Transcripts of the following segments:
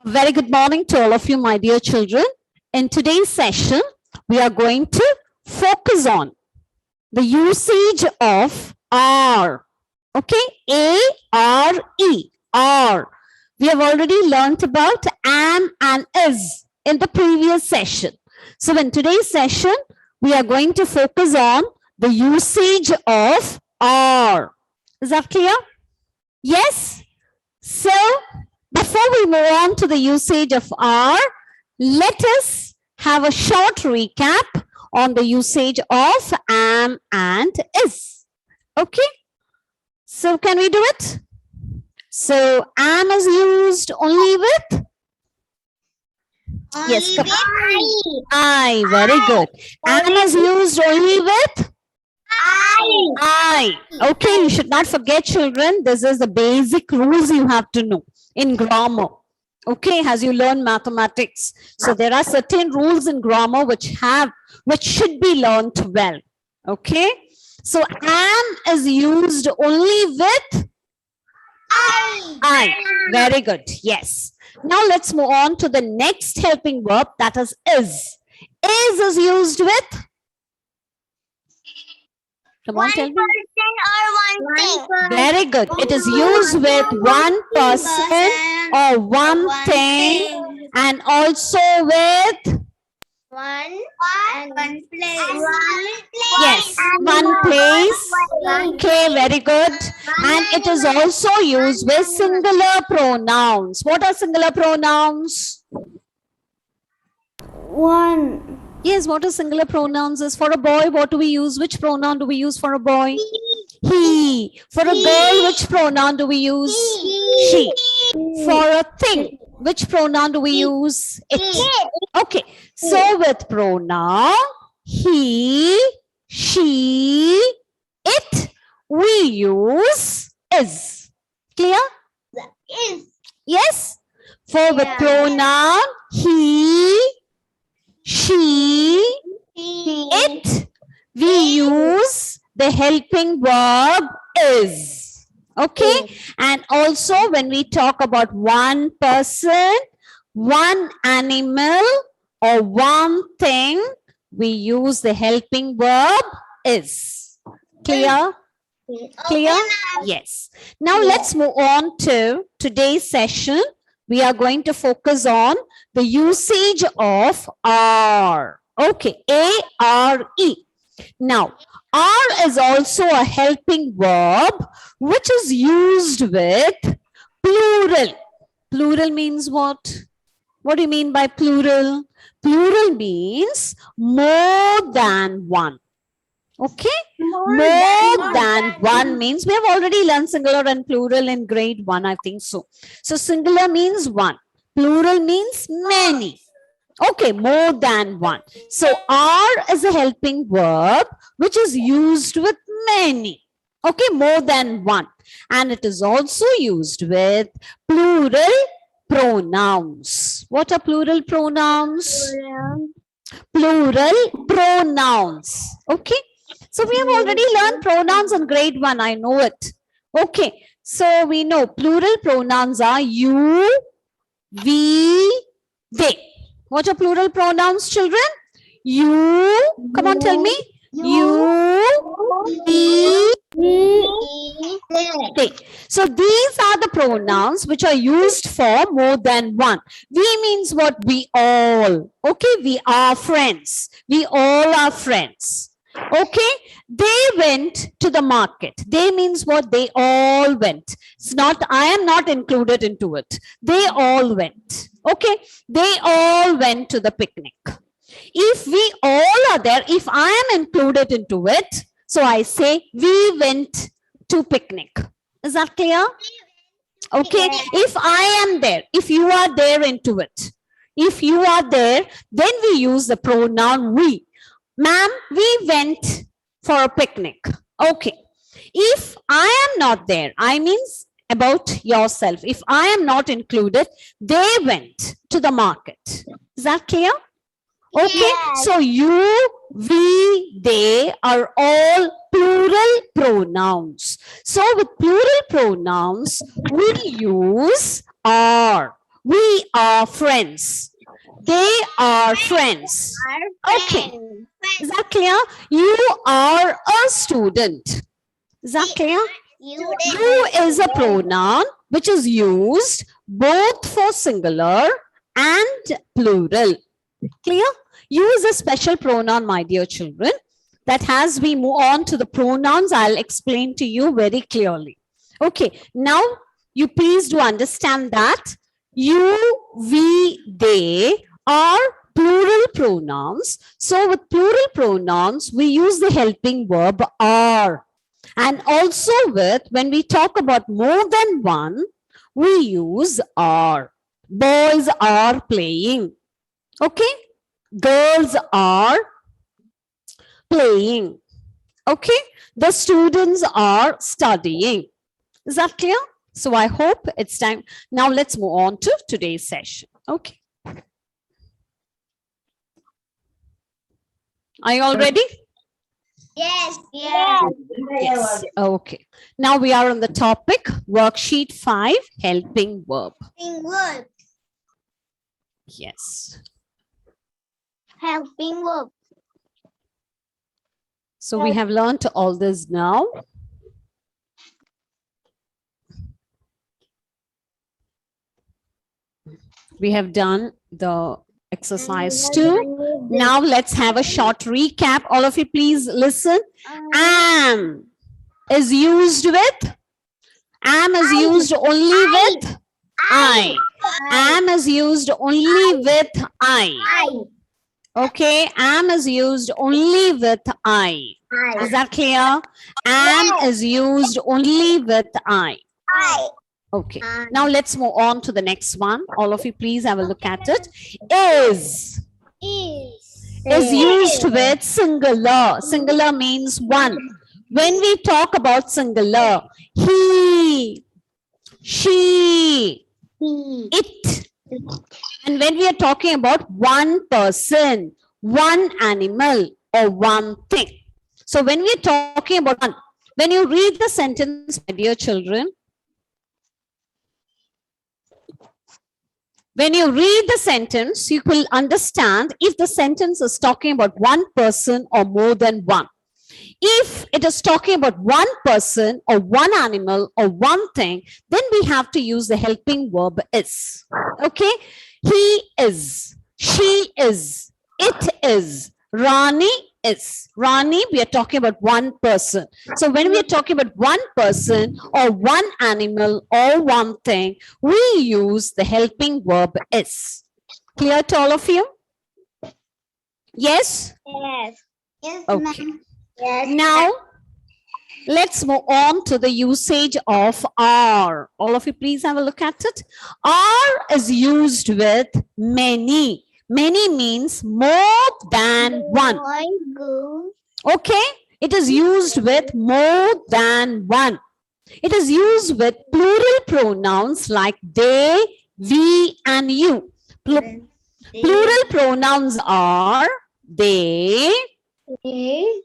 Very good morning to all of you, my dear children. In today's session, we are going to focus on the usage of are. Okay, A-R-E, are. We have already learnt about am and is in the previous session. So in today's session, we are going to focus on the usage of are. Is that clear? Yes? So, before we move on to the usage of are, let us have a short recap on the usage of am and is. Okay? So, can we do it? So, am is used only with? Yes, come on. I. Very good. Am is used only with? I. Okay, you should not forget, children. This is the basic rules you have to know in grammar. Okay, as you learn mathematics. So there are certain rules in grammar which should be learned well. Okay. So am is used only with I. Very good. Yes. Now let's move on to the next helping verb, that is is. Is used with? Come on, tell me. One thing. Very good. It is used with one person or one thing, and also with One place. yes, one place. Okay, very good. And it is also used with singular pronouns. What are singular pronouns? One. Yes, what are singular pronouns? Is for a boy, what do we use? Which pronoun do we use for a boy? He. For a girl, which pronoun do we use? She. For a thing, which pronoun do we use? It. Okay. So with pronoun he, she, it, we use is. Clear? Is. Yes. For with pronoun he, she, it, we use the helping verb is. Okay. And also when we talk about one person, one animal, or one thing, we use the helping verb is. Clear? Clear? Yes. Now let's move on to today's session. We are going to focus on the usage of are. Okay, A-R-E. Now, are is also a helping verb which is used with plural. Plural means what? What do you mean by plural? Plural means more than one. Okay? More than one means, we have already learned singular and plural in grade 1, I think so. So singular means one. Plural means many. Okay, more than one. So are is a helping verb which is used with many. Okay, more than one. And it is also used with plural pronouns. What are plural pronouns? Plural pronouns. Okay. So we have already learned pronouns in grade 1. I know it. Okay. So we know plural pronouns are you, we, they. What are plural pronouns, children? You. Come on, tell me. You, we, they. So these are the pronouns which are used for more than one. We means what? We all. Okay, we are friends. We all are friends. Okay, they went to the market. They means what? They all went. It's not, I am not included into it. They all went. Okay, they all went to the picnic. If we all are there, if I am included into it, so I say we went to picnic. Is that clear? Okay, if I am there, if you are there into it, if you are there, then we use the pronoun we. Ma'am, we went for a picnic. Okay. If I am not there, I means about yourself. If I am not included, they went to the market. Is that clear? Okay. Yes. So you, we, they are all plural pronouns. So with plural pronouns, we use are. We are friends. They are friends. Okay. Is that clear? You are a student. Is that clear? You is a pronoun which is used both for singular and plural. Clear? You is a special pronoun, my dear children. That as we move on to the pronouns, I'll explain to you very clearly. Okay, now you please do understand that you, we, they are plural pronouns. So with plural pronouns, we use the helping verb are. And also with, when we talk about more than one, we use are. Boys are playing. Okay? Girls are playing. Okay? The students are studying. Is that clear? So I hope it's time. Now let's move on to today's session. Okay. Are you all ready? Yes. Yes. Yes. Okay. Now we are on the topic, worksheet 5, helping verb. Verb. Yes. Helping verb. So we have learned all this now. We have done the exercise 2. Now let's have a short recap. All of you please listen. Am is used with, am is used only with I. Am is used only with I. Okay, am is used only with I. Is that clear? Am is used only with I. Okay, now let's move on to the next one. All of you please have a look at it. Is used with singular. Singular means one. When we talk about singular, he, she, it. And when we are talking about one person, one animal, or one thing. So when we are talking about one, when you read the sentence, my dear children, when you read the sentence, you will understand if the sentence is talking about one person or more than one. If it is talking about one person or one animal or one thing, then we have to use the helping verb is. Okay? He is, she is, it is, Rani is. Rani, we are talking about one person. So when we are talking about one person or one animal or one thing, we use the helping verb is. Clear to all of you? Yes? Yes. Okay. Yes. Now, let's move on to the usage of are. All of you please have a look at it. Are is used with many. Many means more than one. Okay? It is used with more than one. It is used with plural pronouns like they, we, and you. Plural pronouns are they, we,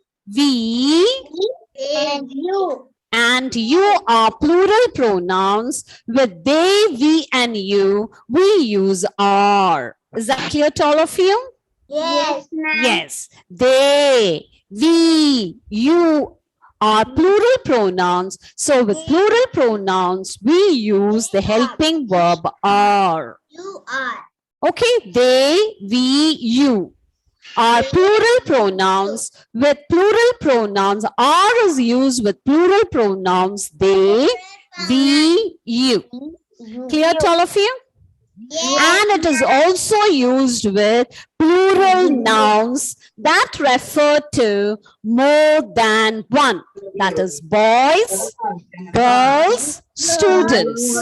and you are plural pronouns. With they, we, and you, we use are. Is that clear to all of you? Yes. Yes. They, we, you are plural pronouns. So with plural pronouns, we use the helping verb are. You are. Okay, they, we, you are plural pronouns. With plural pronouns, are is used with plural pronouns they, we, you. Clear to all of you? Yes. And it is also used with plural nouns that refer to more than one. That is boys, girls, students.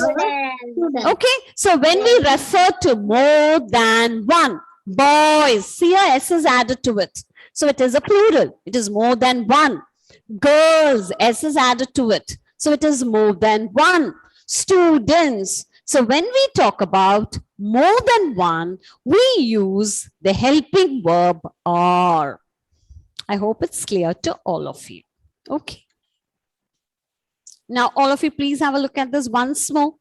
Okay, so when we refer to more than one, boys, here S is added to it. So it is a plural. It is more than one. Girls, S is added to it. So it is more than one. Students. So when we talk about more than one, we use the helping verb are. I hope it's clear to all of you. Okay. Now, all of you, please have a look at this once more.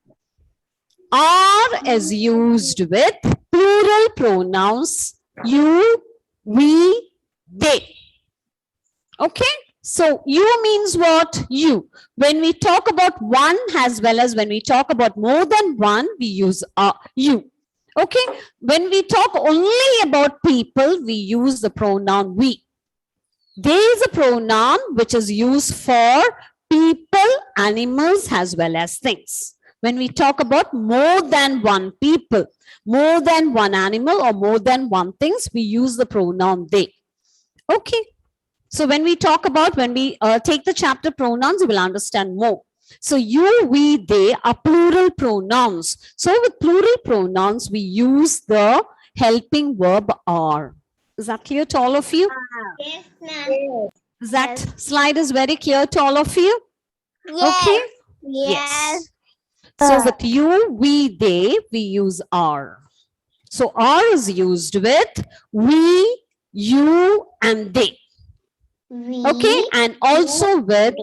are is used with plural pronouns you, we, they. Okay, so you means what? You. When we talk about one as well as when we talk about more than one, we use you. Okay, when we talk only about people, we use the pronoun we. There is a pronoun which is used for people, animals as well as things. When we talk about more than one people, more than one animal or more than one things, we use the pronoun they. Okay. So when we talk about, when we take the chapter pronouns, you will understand more. So you, we, they are plural pronouns. So with plural pronouns, we use the helping verb are. Is that clear to all of you? Yes, ma'am. Is that slide is very clear to all of you? Okay. Yes. So with you, we, they, we use are. So are is used with we, you, and they. Okay, and also with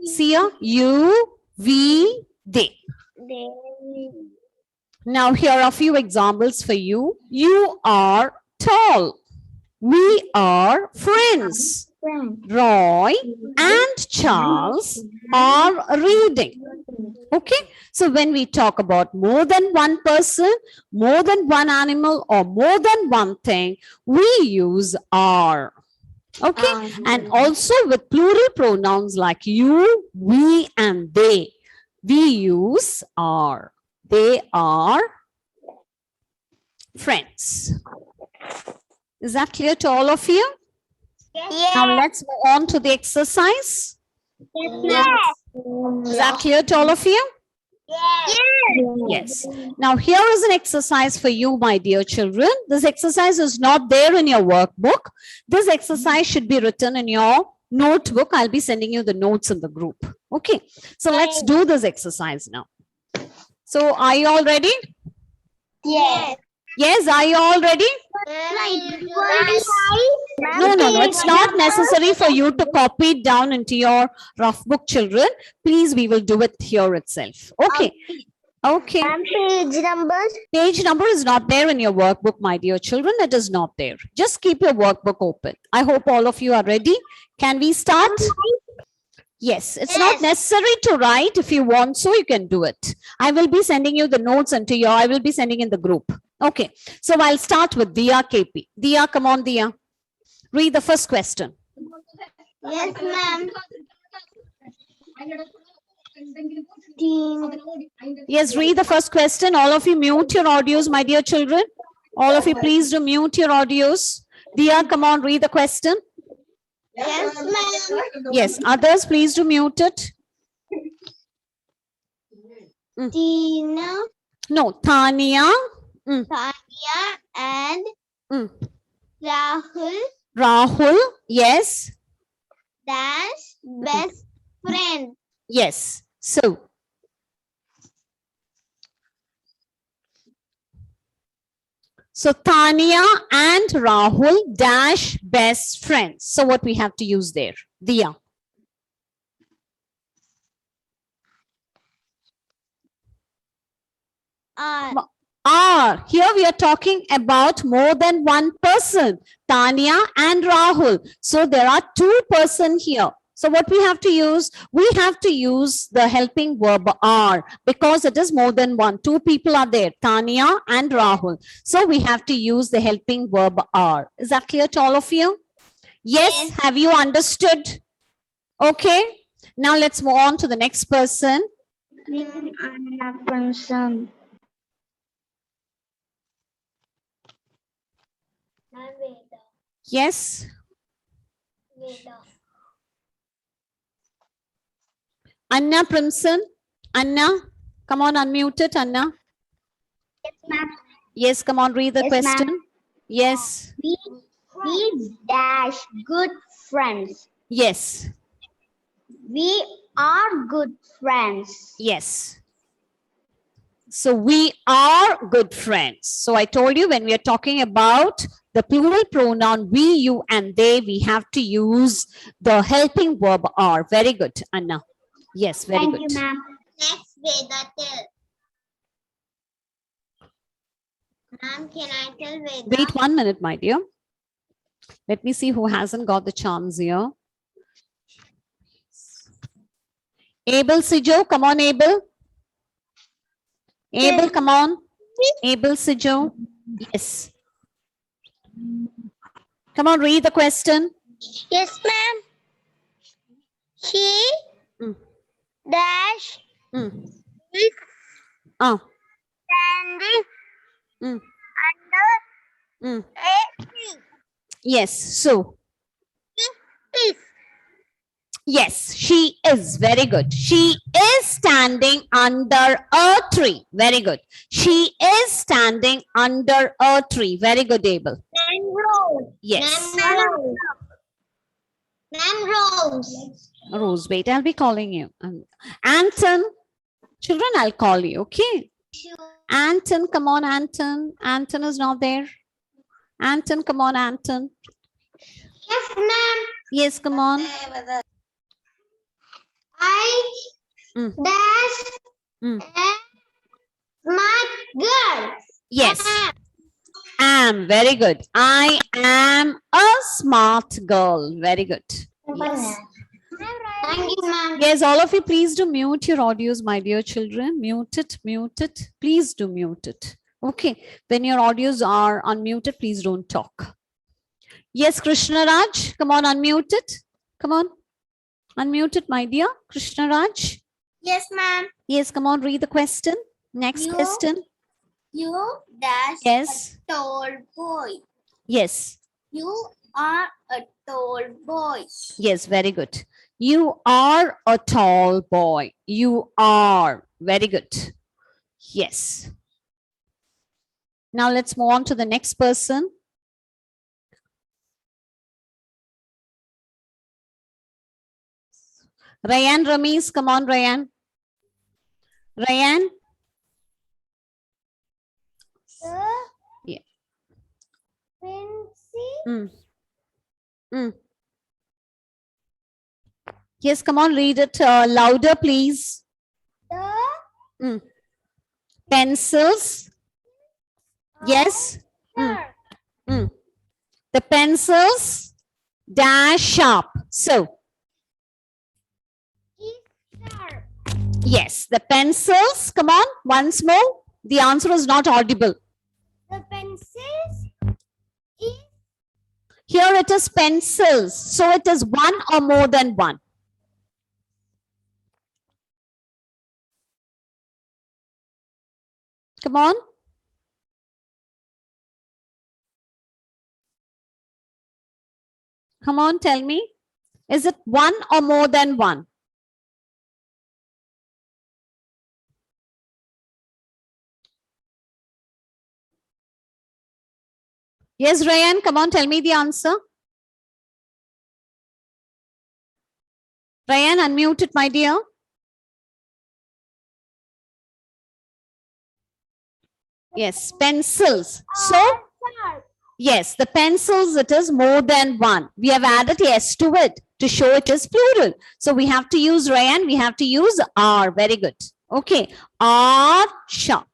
see here, you, we, they. Now here are a few examples for you. You are tall. We are friends. Roy and Charles are reading. Okay, so when we talk about more than one person, more than one animal, or more than one thing, we use are. Okay, and also with plural pronouns like you, we, and they, we use are. They are friends. Is that clear to all of you? Now let's move on to the exercise. Is that clear to all of you? Yes. Now here is an exercise for you, my dear children. This exercise is not there in your workbook. This exercise should be written in your notebook. I'll be sending you the notes in the group. Okay. So let's do this exercise now. So are you all ready? Yes. Yes, are you all ready? No. It's not necessary for you to copy it down into your rough book, children. Please, we will do it here itself. Okay. Okay. Page numbers. Page number is not there in your workbook, my dear children. It is not there. Just keep your workbook open. I hope all of you are ready. Can we start? Yes, it's not necessary to write. If you want, so you can do it. I will be sending you the notes into your, I will be sending in the group. Okay, so I'll start with Dia KP. Dia, come on, Dia. Read the first question. Yes, ma'am. Yes, read the first question. All of you mute your audios, my dear children. All of you, please do mute your audios. Dia, come on, read the question. Yes, ma'am. Yes, others, please do mute it. Tina, No, Tania. Tanya, and Rahul Rahul, yes. dash best friend. Yes. So, Tania and Rahul dash best friends. So what we have to use there? Dia. Are. Here we are talking about more than one person. Tania and Rahul. So there are two persons here. So what we have to use? We have to use the helping verb are because it is more than one. Two people are there, Tania and Rahul. So we have to use the helping verb are. Is that clear to all of you? Yes. Have you understood? Okay. Now let's move on to the next person. Yes. Anna Primson. Anna, come on, unmute it, Anna. Yes, ma'am. Yes, come on, read the question. Yes. We dash good friends. Yes. We are good friends. Yes. So we are good friends. So I told you when we are talking about the plural pronoun we, you, and they, we have to use the helping verb are. Very good, Anna. Yes, very good. Thank you, ma'am. Next, Veda, tell. Ma'am, can I tell Veda? Wait 1 minute, my dear. Let me see who hasn't got the chance here. Abel Sijo, come on, Abel. Abel, come on. Abel Sijo. Yes. Come on, read the question. Yes, ma'am. She Mm. dash Mm. is Oh. standing Mm. under Mm. a tree. Yes. So, Is yes, she is. Very good. She is standing under a tree. Very good. She is standing under a tree. Very good, Abel. mangrove. Yes. Mangrove. Mangroves. Rose, wait, I'll be calling you. Anton, children, I'll call you, okay? Anton, come on, Anton. Anton is not there. Anton, come on, Anton. Yes, ma'am. Yes, come on. I Mm. dash Mm. a smart girl. Yes, am. Very good. I am a smart girl. Very good. Yes. Thank you, ma'am. Yes, all of you, please do mute your audios, my dear children. Mute it, mute it. Please do mute it. Okay. When your audios are unmuted, please don't talk. Yes, Krishna Raj, come on, unmute it. Come on. Unmute it, my dear. Krishna Raj. Yes, ma'am. Yes, come on, read the question. Next You- question. You dash Yes. a tall boy. Yes. You are a tall boy. Yes, very good. You are a tall boy. You are. Very good. Yes. Now let's move on to the next person. Ryan Ramesh, come on, Ryan. Ryan. Yeah. Mm. Mm. Yes, come on, read it louder, please. Mm. Pencils. Yes. Mm. Mm. The pencils dash sharp. So, yes, the pencils. Come on, once more. The answer is not audible. The pencils is Here it is pencils. So it is one or more than one. Come on. Come on, tell me. Is it one or more than one? Yes, Ryan, come on, tell me the answer. Ryan, unmute it, my dear. Yes, pencils. So, yes, the pencils, it is more than one. We have added S to it to show it is plural. So we have to use Ryan, we have to use R. Very good. Okay, R sharp.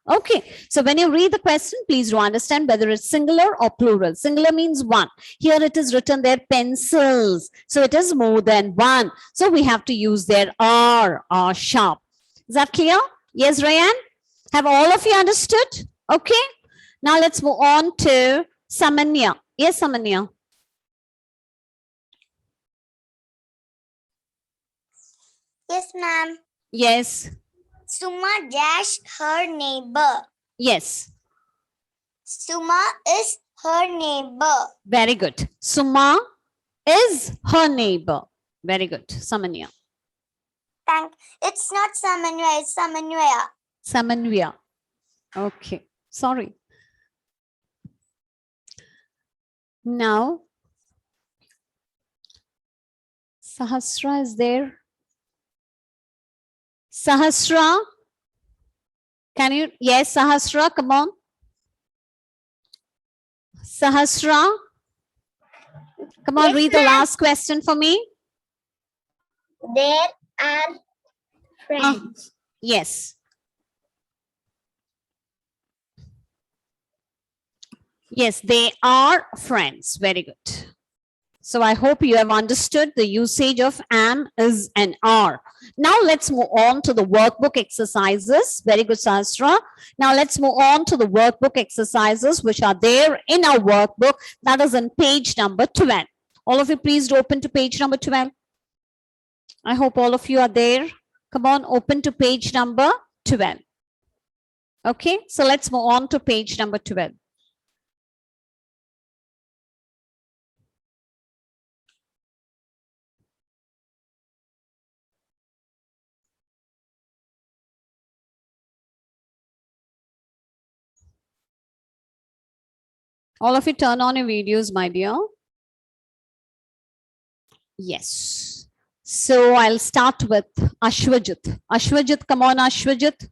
Okay, so when you read the question, please do understand whether it's singular or plural. Singular means one. Here it is written there pencils. So it is more than one. So we have to use their R sharp. Is that clear? Yes, Ryan? Have all of you understood? Okay. Now let's move on to Samanya. Yes, Samanya. yes, ma'am. Yes. Suma dash her neighbor. Yes. Suma is her neighbor. Very good. Suma is her neighbor. Very good. Samanya. It's not Samanya, it's Samanya. Samanvya. Okay. Sorry. Now, Sahasra is there. Sahasra. Can you? Yes, Sahasra, come on. Sahasra. Come on, Yes, read the ma'am. last question for me. There are friends. Yes. Yes, they are friends. Very good. So I hope you have understood the usage of am, is, and are. Now let's move on to the workbook exercises. Very good, Sastra. Now let's move on to the workbook exercises which are there in our workbook. That is on page number 12. All of you, please open to page number 12. I hope all of you are there. Come on, open to page number 12. Okay, so let's move on to page number 12. All of you turn on your videos, my dear. Yes. So I'll start with Ashwajit. Ashwajit, come on, Ashwajit.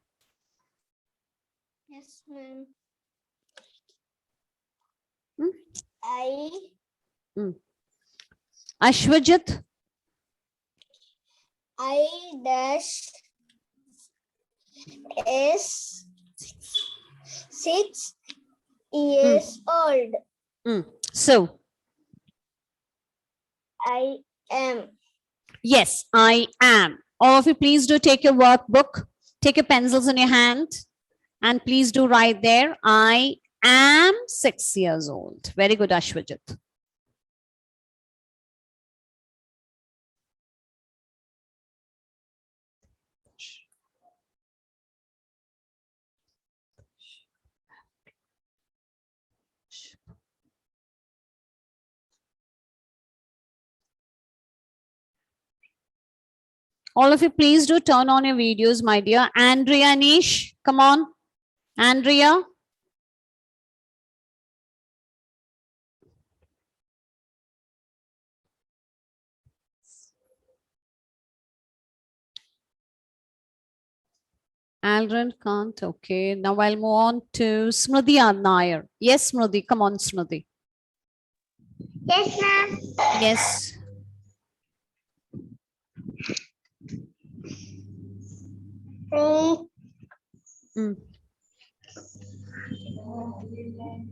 Yes, ma'am. Hmm? I Ashwajit. dash is 6 years old. So, I am. yes, I am. All of you, please do take your workbook. Take your pencils in your hand. And please do write there, I am 6 years old. Very good, Ashwajit. All of you, please do turn on your videos, my dear. Andrea, Anish, come on. Andrea. Alren can't. Okay. Now I'll move on to Smriti Nair. Yes, Smriti. Come on, Smriti. Yes, ma'am. Yes. Mm.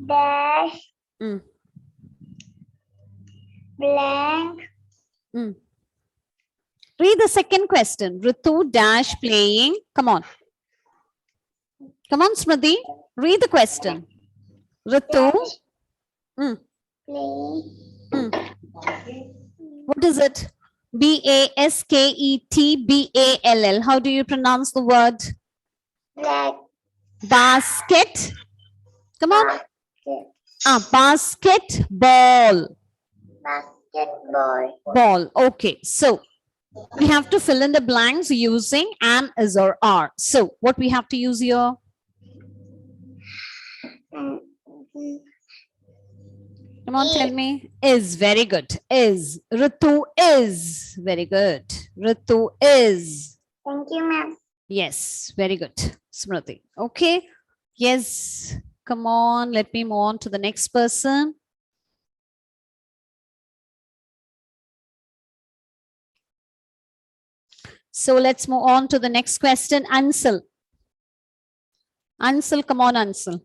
Dash Mm. blank Mm. Read the second question. Ritu dash playing. Come on. Come on, Smriti. Read the question. Ritu. Mm. play What is it? Basketball. How do you pronounce the word? black Basket. Come on. basket, Basketball. basketball. Ball. Okay. So we have to fill in the blanks using am, is, or are. So what we have to use here? Come on, tell me. Is. Very good. Is. Ritu is. Very good. Ritu is. Thank you, ma'am. Yes. Very good. Smriti. Okay. Yes. Come on. Let me move on to the next person. So let's move on to the next question. Ansel. Ansel, come on, Ansel.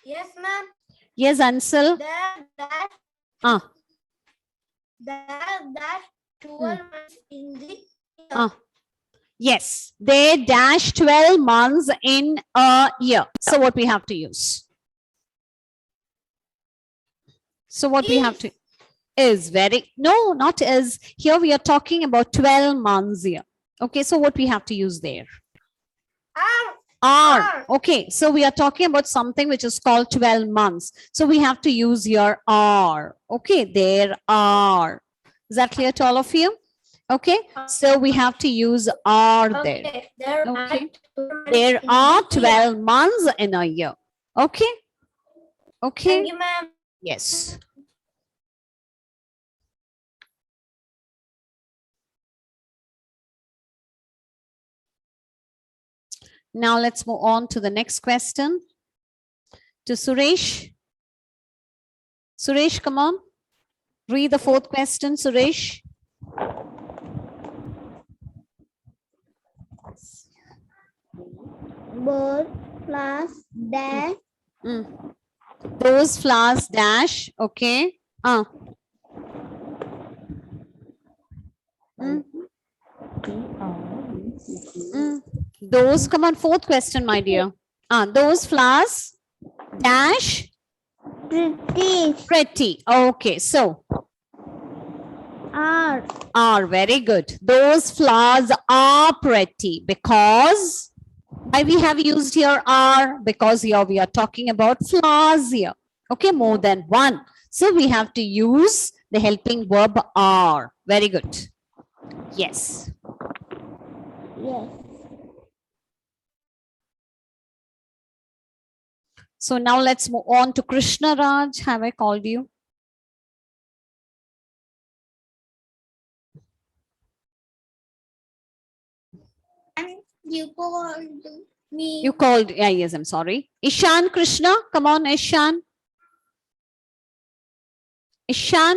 Yes, ma'am. Yes, Ansel. That Ah. 12 months in the year. Ah. Yes, they dash 12 months in a year. So what we have to use? So what we have to is very, no, not is. Here we are talking about 12 months here. Okay, so what we have to use there? Are. Okay, so we are talking about something which is called 12 months. So we have to use your are. Okay, there are. Is that clear to all of you? Okay, so we have to use are there. Okay, there are 12 months in a year. Okay. Okay. Thank you, ma'am. Yes. Now let's move on to the next question. To Suresh. Suresh, come on. Read the fourth question, Suresh. Bird, plus, dash, Mm. Those flowers dash. Okay. Mm. Mm. Those, come on, fourth question, my dear. Those flowers dash pretty, pretty. Okay, so are very good. Those flowers are pretty because why we have used here are, because here we are talking about flowers here. Okay, more than one. So we have to use the helping verb are. Very good. Yes. yes. So now let's move on to Krishna Raj. Have I called you? And you called me. You called, yeah, yes, I'm sorry. Ishan Krishna, come on, Ishan. Ishan.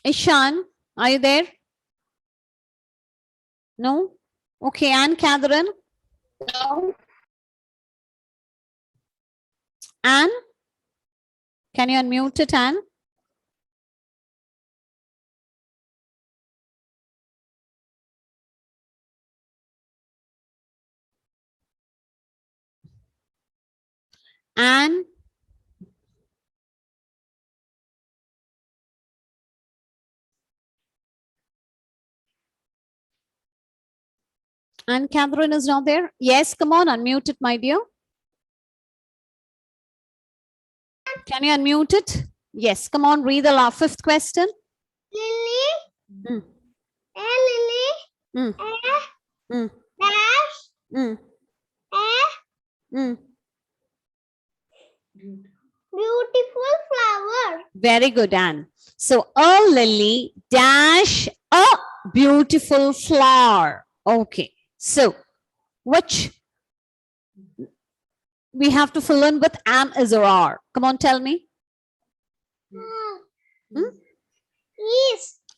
Ishan, are you there? No? Okay, Anne Catherine. No. Anne, can you unmute it, Anne? Anne. Anne Catherine is not there. Yes, come on, unmute it, my dear. Can you unmute it? Yes, come on, read the fifth question. Lily. Mm. Lily. Mm. Mm. Dash. Mm. Mm. Beautiful flower. Very good, Anne. So a lily dash a beautiful flower. Okay. So which we have to fill in with am, is, or are. Come on, tell me. Hmm?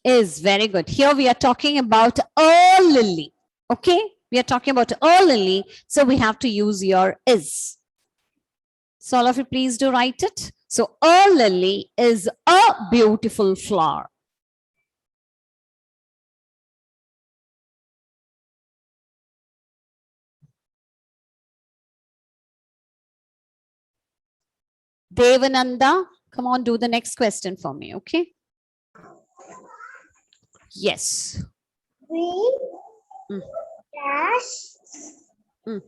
Is very good. Here we are talking about a lily. Okay. We are talking about a lily. So we have to use your is. So all of you please do write it. So a lily is a beautiful flower. Devananda, come on, do the next question for me, okay? Yes. We Mm. dash. Mm.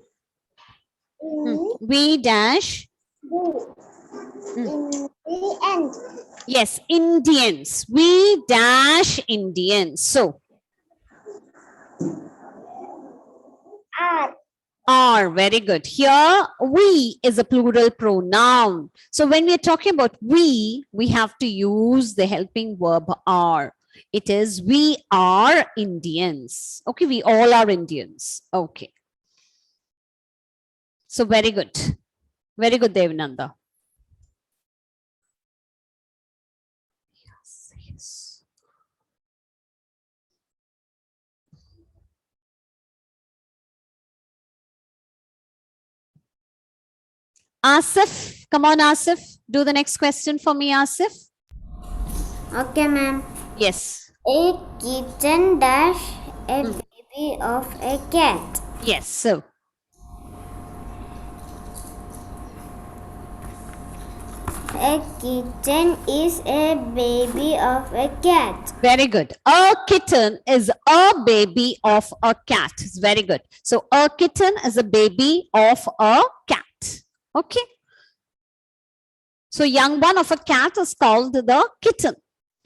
In We dash. the in the end. Yes, Indians. We dash Indians. So are very good. Here, we is a plural pronoun. So when we are talking about we have to use the helping verb are. It is we are Indians. Okay, we all are Indians. Okay. So very good. Very good, Devananda. Yes, yes. Asif, come on, Asif. Do the next question for me, Asif. Okay, ma'am. Yes. A kitten dash a baby of a cat. Yes. So A kitten is a baby of a cat. very good. A kitten is a baby of a cat. It's very good. So a kitten is a baby of a cat. Okay. So young one of a cat is called the kitten.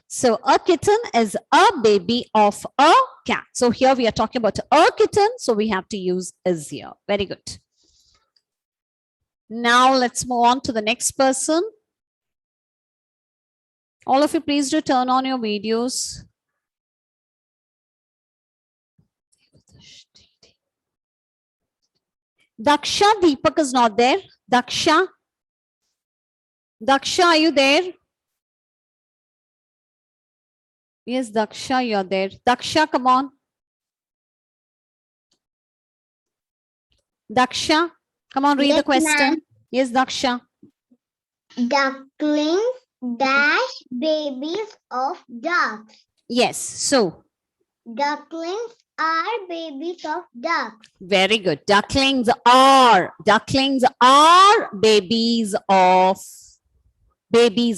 So a kitten is a baby of a cat. So here we are talking about a kitten. So we have to use is here. Very good. Now let's move on to the next person. All of you, please do turn on your videos. Daksha, Deepak is not there. Daksha. Daksha, are you there? Yes, Daksha, you're there. Daksha, come on. Daksha, come on, read Yes, the question. ma'am. Yes, Daksha. Ducklings dash babies of ducks. Yes, so Ducklings are babies of ducks. very good. Ducklings are babies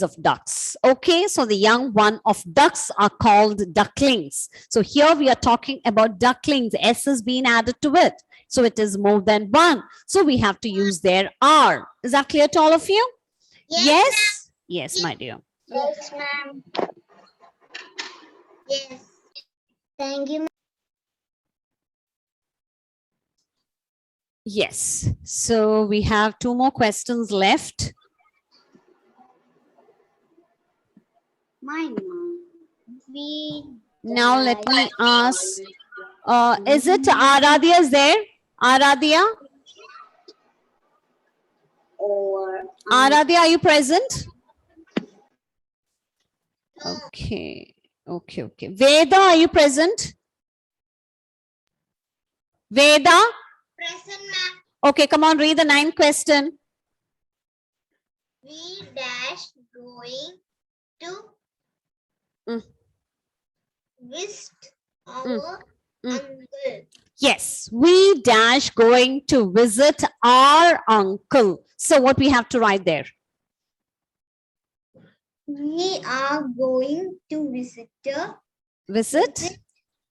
of ducks. Okay, so the young one of ducks are called ducklings. So here we are talking about ducklings. S has been added to it. So it is more than one. So we have to use their are. Is that clear to all of you? Yes? Yes, my dear. Yes, ma'am. Yes. Thank you. Yes. So we have 2 more questions left. Mine. We Now let me ask, is it Aradhya is there? Aradhya? or Aradhya, are you present? Okay. Veda, are you present? Veda? present, ma'am. Okay, come on, read the 9th question. We dash going to Mm. visit our Mm. uncle. Yes, we dash going to visit our uncle. So what we have to write there? We are going to Visit?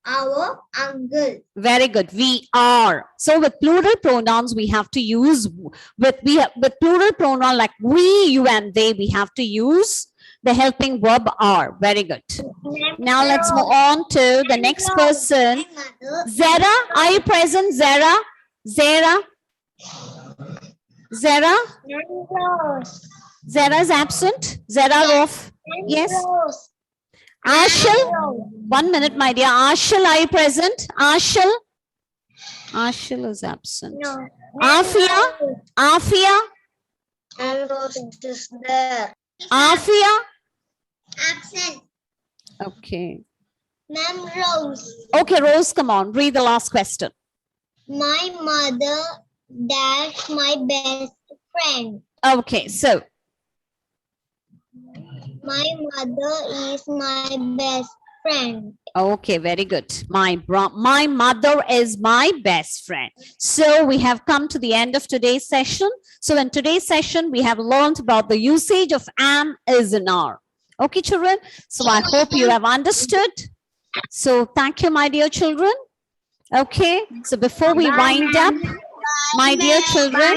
our uncle. Very good. We are. So with plural pronouns, we have to use with plural pronoun like we, you, and they. We have to use the helping verb are. Very good. Now let's move on to the next person. Zara, are you present? Zara, Zara is absent. Zara off. Yes. Ashil, 1 minute, my dear. Ashil, are you present? Ashil is absent. No. Afia, And Rose is there. Afia. Absent. Okay. Ma'am, Rose. Okay, Rose, come on. Read the last question. My mother dash my best friend. Okay, so My mother is my best friend. okay, very good. My mother is my best friend. So we have come to the end of today's session. So in today's session, we have learned about the usage of am, is, and are. Okay, children. So I hope you have understood. So thank you, my dear children. Okay. So before we wind up, my dear children,